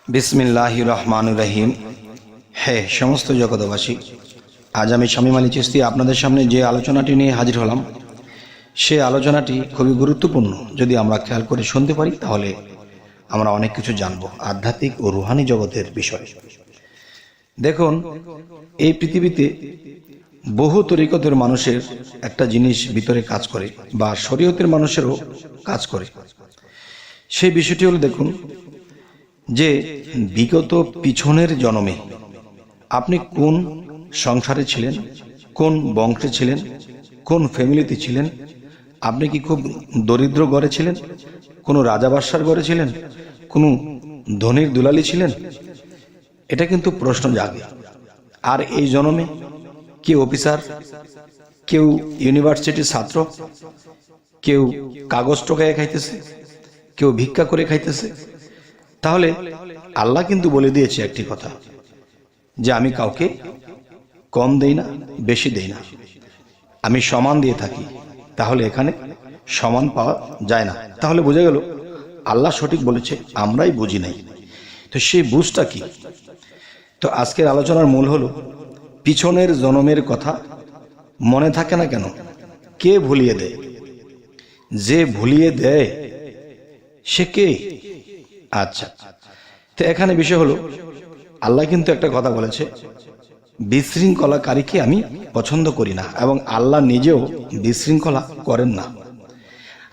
বিসমিল্লাহির রহমানির রহিম। হে সমস্ত জগতবাসী, আজ আমি শামীম আলী চিশতি আপনাদের সামনে যে আলোচনাটি নিয়ে হাজির হলাম, সে আলোচনাটি খুবই গুরুত্বপূর্ণ। যদি আমরা খেয়াল করে শুনতে পারি তাহলে আমরা অনেক কিছু জানব আধ্যাত্মিক ও রুহানি জগতের বিষয়ে। দেখুন, এই পৃথিবীতে বহু তরিকতের মানুষের একটা জিনিস ভিতরে কাজ করে, বা শরীয়তের মানুষেরও কাজ করে। সেই বিষয়টি হলো, দেখুন যে বিগত পিছনের জন্মে আপনি কোন সংসারে ছিলেন, কোন বংশে ছিলেন, কোন ফ্যামিলিতে ছিলেন। আপনি কি খুব দরিদ্র ঘরে ছিলেন, কোনো রাজা বাদশার ঘরে ছিলেন, কোনো ধনীর দুলালি ছিলেন? এটা কিন্তু প্রশ্ন জাগে। আর এই জন্মে কেউ অফিসার, কেউ ইউনিভার্সিটির ছাত্র, কেউ কাগজ টোকায় খাইতেছে, কেউ ভিক্ষা করে খাইতেছে। তাহলে আল্লাহ কিন্তু বলে দিয়েছে একটি কথা, যে আমি কাউকে কম দেই না, বেশি দেই না, আমি সমান দিয়ে থাকি। তাহলে এখানে সমান পাওয়া যায় না। তাহলে বোঝা গেল আল্লাহ সঠিক বলেছে, আমরাই বুঝি নাই। তো সেই বুঝটা কি? তো আজকের আলোচনার মূল হলো, পিছনের জন্মের কথা মনে থাকে না কেন? কে ভুলিয়ে দেয়? যে ভুলিয়ে দেয় সে কে? আচ্ছা, তো এখানে বিষয় হলো, আল্লাহ কিন্তু একটা কথা বলেছে, বিশৃঙ্খলাকারীকে আমি পছন্দ করি না, এবং আল্লাহ নিজেও বিশৃঙ্খলা করেন না।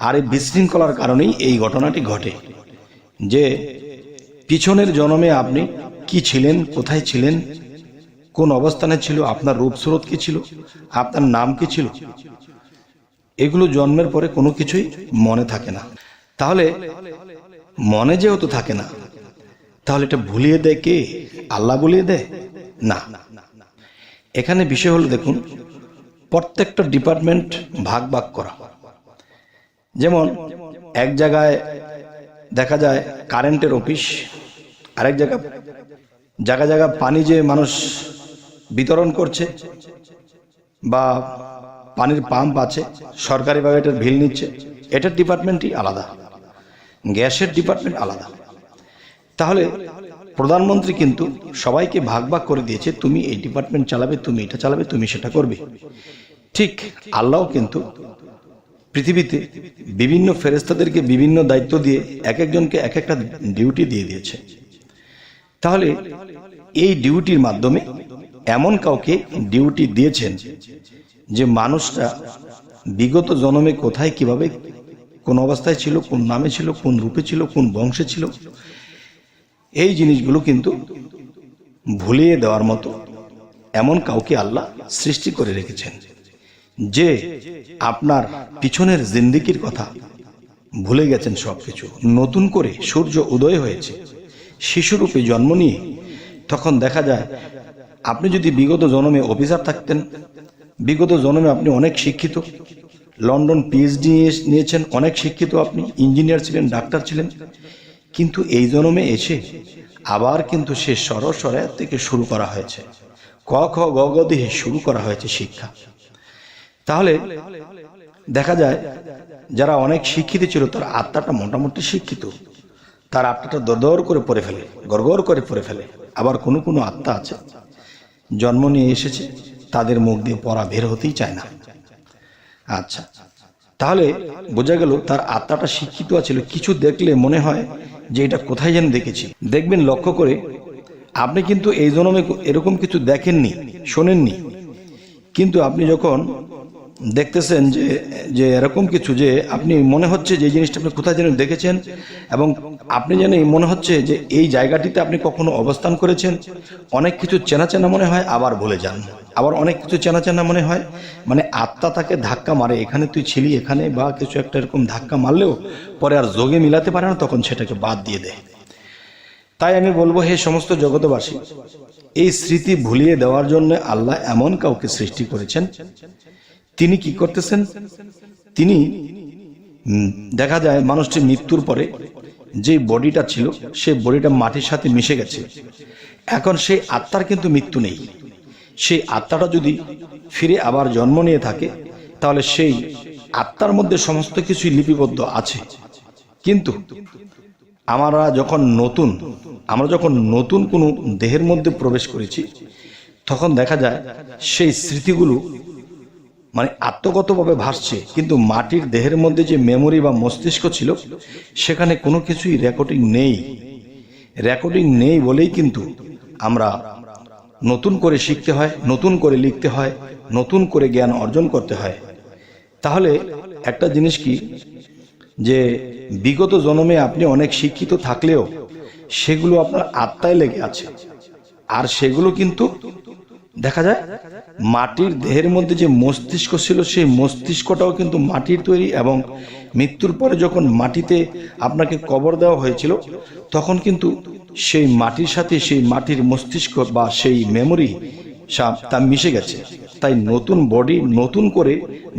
আর এই বিশৃঙ্খলার কারণেই এই ঘটনাটি ঘটে, যে পিছনের জন্মে আপনি কি ছিলেন, কোথায় ছিলেন, কোন অবস্থানে ছিল, আপনার রূপস্রোত কি ছিল, আপনার নাম কি ছিল, এগুলো জন্মের পরে কোনো কিছুই মনে থাকে না। তাহলে মনে যেহেতু থাকে না, তাহলে এটা ভুলিয়ে দেয় কে? আল্লাহ ভুলিয়ে দেয় না। এখানে বিষয় হলো, দেখুন, প্রত্যেকটা ডিপার্টমেন্ট ভাগ ভাগ করা। যেমন এক জায়গায় দেখা যায় কারেন্টের অফিস, আরেক জায়গায় জায়গা পানি যে মানুষ বিতরণ করছে, বা পানির পাম্প আছে, সরকারিভাবে এটার বিল নিচ্ছে, এটার ডিপার্টমেন্টই আলাদা, গ্যাসের ডিপার্টমেন্ট আলাদা। তাহলে প্রধানমন্ত্রী কিন্তু সবাইকে ভাগ ভাগ করে দিয়েছে, তুমি এই ডিপার্টমেন্ট চালাবে, তুমি এটা চালাবে, তুমি সেটা করবে। ঠিক আল্লাহও কিন্তু পৃথিবীতে বিভিন্ন ফেরেশতাদেরকে বিভিন্ন দায়িত্ব দিয়ে এক একজনকে এক একটা ডিউটি দিয়ে দিয়েছে। তাহলে এই ডিউটির মাধ্যমে এমন কাউকে ডিউটি দিয়েছেন যে মানুষটা বিগত জন্মে কোথায়, কিভাবে, কোন অবস্থায় ছিল, কোন নামে ছিল, কোন রূপে ছিল, কোন বংশে ছিল, এই জিনিসগুলো কিন্তু ভুলিয়ে দেওয়ার মতো এমন কাউকে আল্লাহ সৃষ্টি করে রেখেছেন, যে আপনার পিছনের জিন্দেগির কথা ভুলে গেছেন। সবকিছু নতুন করে সূর্য উদয় হয়েছে, শিশুরূপে জন্ম নিয়ে। তখন দেখা যায় আপনি যদি বিগত জন্মে অফিসার থাকতেন, বিগত জন্মে আপনি অনেক শিক্ষিত, লন্ডন পিএইচডি নিয়েছেন, অনেক শিক্ষিত, আপনি ইঞ্জিনিয়ার ছিলেন, ডাক্তার ছিলেন, কিন্তু এই জন্মে এসে আবার কিন্তু সে সরসরা থেকে শুরু করা হয়েছে, ক খ গ গ দিয়ে শুরু করা হয়েছে শিক্ষা। তাহলে দেখা যায় যারা অনেক শিক্ষিত ছিল, তার আত্মাটা মোটামুটি শিক্ষিত, তার আত্মাটা দরদর করে পড়ে ফেলে, গড়গড় করে পড়ে ফেলে। আবার কোনো কোনো আত্মা আছে, জন্ম নিয়ে এসেছে, তাদের মুখ দিয়ে পড়া বের হতেই চায় না। আচ্ছা, তাহলে বোঝা গেল তার আত্মাটা শিক্ষিত ছিল। কিছু দেখলে মনে হয় যে এটা কোথায় যেন দেখেছি। দেখবেন লক্ষ্য করে, আপনি কিন্তু এই জন্মে এরকম কিছু দেখেননি, শোনেননি, কিন্তু আপনি যখন দেখতেছেন যে এরকম কিছু, যে আপনি মনে হচ্ছে যে এই জিনিসটা আপনি কোথায় যেন দেখেছেন, এবং আপনি যেন মনে হচ্ছে যে এই জায়গাটিতে আপনি কখনো অবস্থান করেছেন। অনেক কিছু চেনা চেনা মনে হয়, আবার ভুলে যান। আবার অনেক কিছু চেনা চেনা মনে হয়, মানে আত্মা তাকে ধাক্কা মারে, এখানে তুই ছিলি, এখানে, বা কিছু একটা এরকম ধাক্কা মারলেও পরে আর যোগে মিলাতে পারে না, তখন সেটাকে বাদ দিয়ে দেয়। তাই আমি বলবো, হে সমস্ত জগতবাসী, এই স্মৃতি ভুলিয়ে দেওয়ার জন্য আল্লাহ এমন কাউকে সৃষ্টি করেছেন। তিনি কি করতেছেন? তিনি দেখা যায় মানুষটির মৃত্যুর পরে যে বডিটা ছিল, সেই বডিটা মাটির সাথে মিশে গেছে। এখন সেই আত্মার কিন্তু মৃত্যু নেই। সেই আত্মাটা যদি ফিরে আবার জন্ম নিয়ে থাকে, তাহলে সেই আত্মার মধ্যে সমস্ত কিছুই লিপিবদ্ধ আছে। কিন্তু আমরা যখন নতুন কোনো দেহের মধ্যে প্রবেশ করেছি, তখন দেখা যায় সেই স্মৃতিগুলো মানে আত্মগতভাবে ভাসছে, কিন্তু মাটির দেহের মধ্যে যে মেমোরি বা মস্তিষ্ক ছিল সেখানে কোনো কিছুই রেকর্ডিং নেই বলেই কিন্তু আমরা নতুন করে শিখতে হয়, নতুন করে লিখতে হয়, নতুন করে জ্ঞান অর্জন করতে হয়। তাহলে একটা জিনিস কি, যে বিগত জন্মে আপনি অনেক শিক্ষিত থাকলেও সেগুলো আপনার আত্মায় লেগে আছে, আর সেগুলো কিন্তু দেখা যায় মাটির দেহের মধ্যে যে মস্তিষ্ক ছিল সেই মস্তিষ্কটাও কিন্তু মাটির তৈরি, এবং মৃত্যুর পরে যখন মাটিতে আপনাকে কবর দেওয়া হয়েছিল তখন কিন্তু সেই মাটির সাথে সেই মাটির মস্তিষ্ক বা সেই মেমোরি তা মিশে গেছে। তাই নতুন বডি, নতুন করে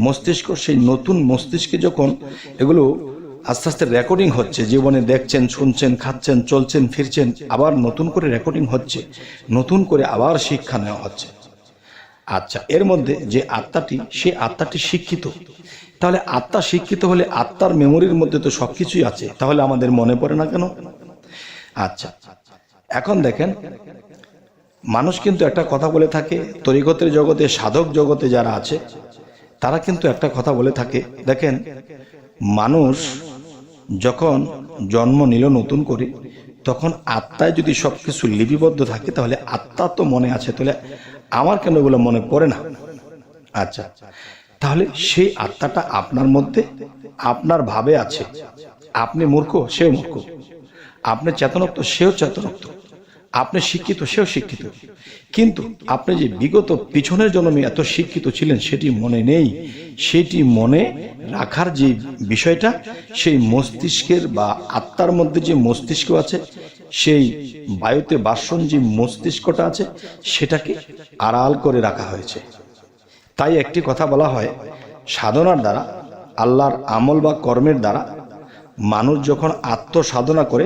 মস্তিষ্ক, সেই নতুন মস্তিষ্কে যখন এগুলো আস্তে আস্তে রেকর্ডিং হচ্ছে, জীবনে দেখছেন, শুনছেন, খাচ্ছেন, চলছেন, ফিরছেন, আবার নতুন করে রেকর্ডিং হচ্ছে, নতুন করে আবার শিক্ষা নেওয়া হচ্ছে। আচ্ছা, এর মধ্যে যে আত্মাটি, সেই আত্মাটি শিক্ষিত। তাহলে আত্মা শিক্ষিত হলে আত্মার মেমোরির মধ্যে তো সবকিছুই আছে, তাহলে আমাদের মনে পড়ে না কেন? আচ্ছা, এখন দেখেন, মানুষ কিন্তু একটা কথা বলে থাকে, তরিকতের জগতে, সাধক জগতে যারা আছে তারা কিন্তু একটা কথা বলে থাকে, দেখেন, মানুষ যখন জন্ম নিল নতুন করে, তখন আত্মায় যদি সবকিছু লিপিবদ্ধ থাকে তাহলে আত্মা তো মনে আছে, তাহলে আমার কেন এগুলো মনে পড়ে না? আচ্ছা, তাহলে সেই আত্মাটা আপনার মধ্যে আপনার ভাবে আছে। আপনি মূর্খ, সেও মূর্খ। আপনি চেতনোক্ত, সেও চেতনোক্ত। আপনি শিক্ষিত, সেও শিক্ষিত। কিন্তু আপনি যে বিগত পিছনের জন্মে এত শিক্ষিত ছিলেন সেটি মনে নেই। সেটি মনে রাখার যে বিষয়টা, সেই মস্তিষ্কের বা আত্মার মধ্যে যে মস্তিষ্ক আছে, সেই বায়ুতে বাসন যে মস্তিষ্কটা আছে, সেটাকে আড়াল করে রাখা হয়েছে। তাই একটি কথা বলা হয়, সাধনার দ্বারা, আল্লাহর আমল বা কর্মের দ্বারা মানুষ যখন আত্মসাধনা করে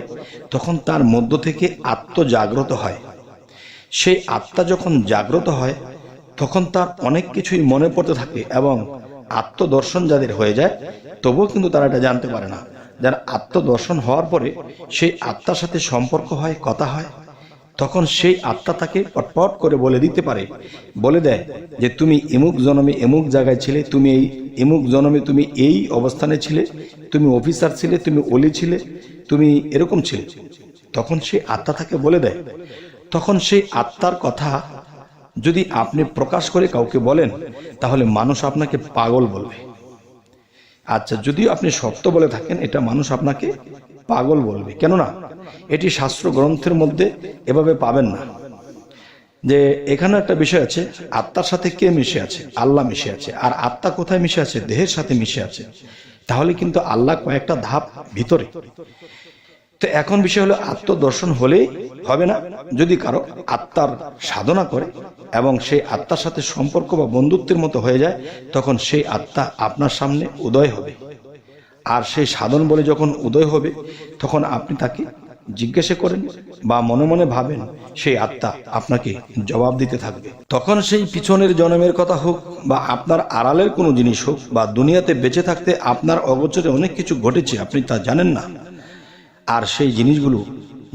তখন তার মধ্য থেকে আত্মজাগ্রত হয়। সেই আত্মা যখন জাগ্রত হয় তখন তার অনেক কিছুই মনে পড়তে থাকে, এবং আত্মদর্শন যাদের হয়ে যায় তবুও কিন্তু তারা এটা জানতে পারে না। যার আত্মদর্শন হওয়ার পরে সেই আত্মার সাথে সম্পর্ক হয়, কথা হয়, তখন সেই আত্মা তাকে পটপট করে বলে দেয় যে তুমি এমুক জন্মে এমুক জায়গায় ছিলে, তুমি এই এমুক জন্মে তুমি এই অবস্থানে ছিলে, তুমি অফিসার ছিলে, তুমি ওলি ছিলে, তুমি এরকম ছিলে। তখন সেই আত্মা তাকে বলে দেয়। তখন সেই আত্মার কথা যদি আপনি প্রকাশ করে কাউকে বলেন তাহলে মানুষ আপনাকে পাগল বলবে। আচ্ছা, যদিও আপনি সত্য বলে থাকেন, এটা মানুষ আপনাকে পাগল বলবে। কেননা এটি শাস্ত্র গ্রন্থের মধ্যে এভাবে পাবেন না। যে এখানে একটা বিষয় আছে, আত্মার সাথে কে মিশে আছে? আল্লাহ মিশে আছে। আর আত্মা কোথায় মিশে আছে? দেহের সাথে মিশে আছে। তাহলে কিন্তু আল্লাহ কয়েকটা ধাপ ভিতরে। তো এখন বিষয় হলো, আত্মদর্শন হলেই হবে না। যদি কারো আত্মার সাধনা করে এবং সেই আত্মার সাথে সম্পর্ক বা বন্ধুত্বের মতো হয়ে যায়, তখন সেই আত্মা আপনার সামনে উদয় হবে। আর সেই সাধন বলে যখন উদয় হবে তখন আপনি তাকে জিজ্ঞাসা করেন বা মনে মনে ভাবেন, সেই আত্মা আপনাকে জবাব দিতে থাকবে। তখন সেই পিছনের জন্মের কথা হোক বা আপনার আড়ালের কোনো জিনিস হোক, বা দুনিয়াতে বেঁচে থাকতে আপনার অগোচরে অনেক কিছু ঘটেছে, আপনি তা জানেন না। আর সেই জিনিসগুলো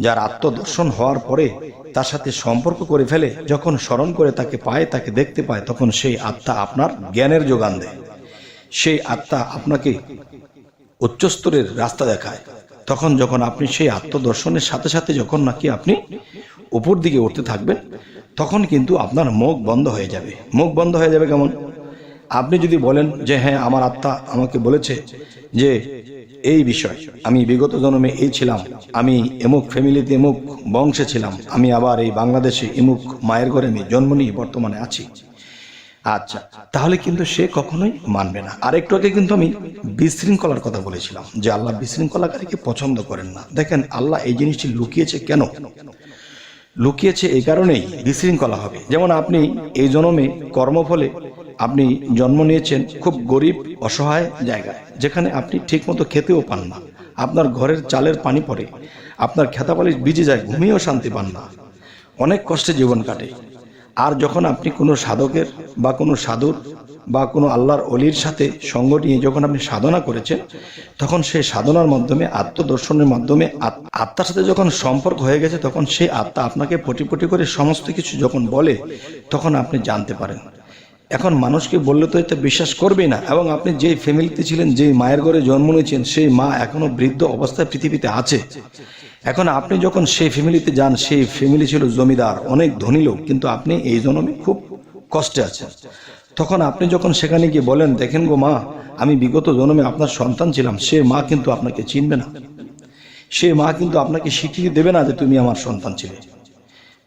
যার আত্মদর্শন হওয়ার পরে তার সাথে সম্পর্ক করে ফেলে, যখন স্মরণ করে তাকে পায়, তাকে দেখতে পায়, তখন সেই আত্মা আপনার জ্ঞানের যোগান দেয়। সেই আত্মা আপনাকে উচ্চস্তরের রাস্তা দেখায়। তখন যখন আপনি সেই আত্মদর্শনের সাথে সাথে যখন নাকি আপনি উপর দিকে উঠতে থাকবেন, তখন কিন্তু আপনার মুখ বন্ধ হয়ে যাবে। মুখ বন্ধ হয়ে যাবে কেমন? আপনি যদি বলেন যে হ্যাঁ, আমার আত্মা আমাকে বলেছে যে এই বিষয়, আমি বিগত জন্মে এই ছিলাম, আমি এমুক ফ্যামিলিতে এমুক বংশে ছিলাম, আমি আবার এই বাংলাদেশে এমুক মায়ের ঘরে আমি জন্ম নিয়ে বর্তমানে আছি। আচ্ছা, তাহলে কিন্তু সে কখনোই মানবে না। আর একটু আগে কিন্তু আমি বিশৃঙ্খলার কথা বলেছিলাম যে আল্লাহ বিশৃঙ্খলাকারীকে পছন্দ করেন না। দেখেন, আল্লাহ এই জিনিসটি লুকিয়েছে কেন? লুকিয়েছে এই কারণেই, বিশৃঙ্খলা হবে। যেমন আপনি এই জন্মে কর্মফলে আপনি জন্ম নিয়েছেন খুব গরিব অসহায় জায়গায়, যেখানে আপনি ঠিকমতো খেতেও পান না, আপনার ঘরের চালের পানি পড়ে, আপনার খেতাবালিশ ভিজে যায়, ঘুমিয়েও শান্তি পান না, অনেক কষ্টে জীবন কাটে। আর যখন আপনি কোনো সাধকের বা কোনো সাধুর বা কোনো আল্লাহর অলির সাথে সঙ্গ নিয়ে যখন আপনি সাধনা করেছেন, তখন সেই সাধনার মাধ্যমে, আত্মদর্শনের মাধ্যমে আত্মার সাথে যখন সম্পর্ক হয়ে গেছে, তখন সেই আত্মা আপনাকে পটি করে সমস্ত কিছু যখন বলে, তখন আপনি জানতে পারেন। এখন মানুষকে বললে তো এটা বিশ্বাস করবেই না। এবং আপনি যেই ফ্যামিলিতে ছিলেন, যেই মায়ের ঘরে জন্ম নিয়েছেন, সেই মা এখনো বৃদ্ধ অবস্থায় পৃথিবীতে আছে। এখন আপনি যখন সেই ফ্যামিলিতে যান, সেই ফ্যামিলি ছিল জমিদার, অনেক ধনী লোক, কিন্তু আপনি এই জন্মে খুব কষ্টে আছেন। তখন আপনি যখন সেখানে গিয়ে বলেন, দেখেন গো মা, আমি বিগত জন্মে আপনার সন্তান ছিলাম, সে মা কিন্তু আপনাকে চিনবে না, সে মা কিন্তু আপনাকে স্বীকৃতি দেবে না যে তুমি আমার সন্তান ছিলে।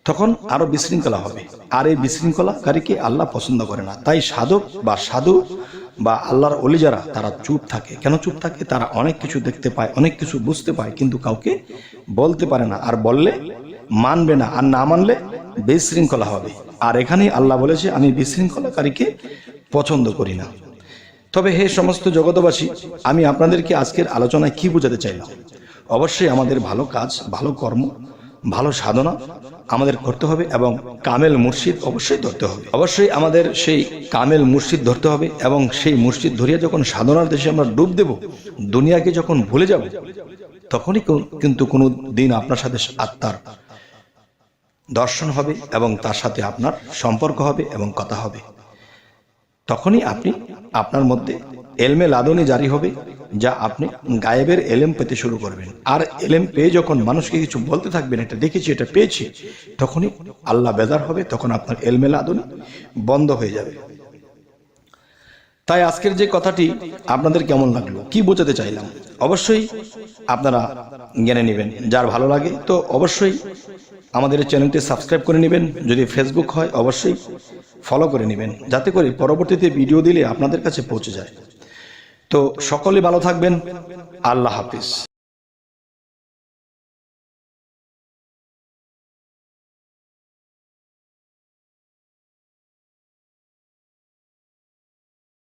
তখন আরো বিশৃঙ্খলা হবে, আর এই বিশৃঙ্খলাকারীকে আল্লাহ পছন্দ করে না। তাই সাধক বা সাধু বা আল্লাহর অলি যারা, তারা চুপ থাকে। কেন চুপ থাকে? তারা অনেক কিছু দেখতে পায়, অনেক কিছু বুঝতে পায়, কিন্তু কাউকে বলতে পারে না। আর বললে মানবে না, আর না মানলে বিশৃঙ্খলা হবে। আর এখানেই আল্লাহ বলেছে, আমি বিশৃঙ্খলাকারীকে পছন্দ করি না। তবে হে সমস্ত জগতবাসী, আমি আপনাদেরকে আজকের আলোচনায় কি বোঝাতে চাইলাম? অবশ্যই আমাদের ভালো কাজ, ভালো কর্ম, ভালো সাধনা আমাদের করতে হবে, এবং কামেল মুর্শিদ অবশ্যই ধরতে হবে। অবশ্যই আমাদের সেই কামেল মুর্শিদ ধরতে হবে, এবং সেই মুর্শিদ ধরিয়া যখন সাধনার দেশে আমরা ডুব দেব, দুনিয়াকে যখন ভুলে যাব, তখনই কিন্তু কোনো দিন আপনার সাথে আত্মার দর্শন হবে, এবং তার সাথে আপনার সম্পর্ক হবে এবং কথা হবে। তখনই আপনি আপনার মধ্যে এলমে লাদনী জারি হবে, যা আপনি গায়েবের এলেম পেতে শুরু করবেন। আর এলেম পেয়ে যখন মানুষকে কিছু বলতে থাকবেন, এটা দেখেছি, এটা পেয়েছি, তখনই আল্লাহ বেজার হবে, তখন আপনার এলমে লাদনী বন্ধ হয়ে যাবে। তাই আজকের যে কথাটি আপনাদের কেমন লাগলো, কি বোঝাতে চাইলাম, অবশ্যই আপনারা জেনে নেবেন। যার ভালো লাগে তো অবশ্যই আমাদের চ্যানেলটি সাবস্ক্রাইব করে নেবেন। যদি ফেসবুক হয় অবশ্যই ফলো করে নেবেন, যাতে করে পরবর্তীতে ভিডিও দিলে আপনাদের কাছে পৌঁছে যায়। তো সকলে ভালো থাকবেন। আল্লাহ হাফিজ।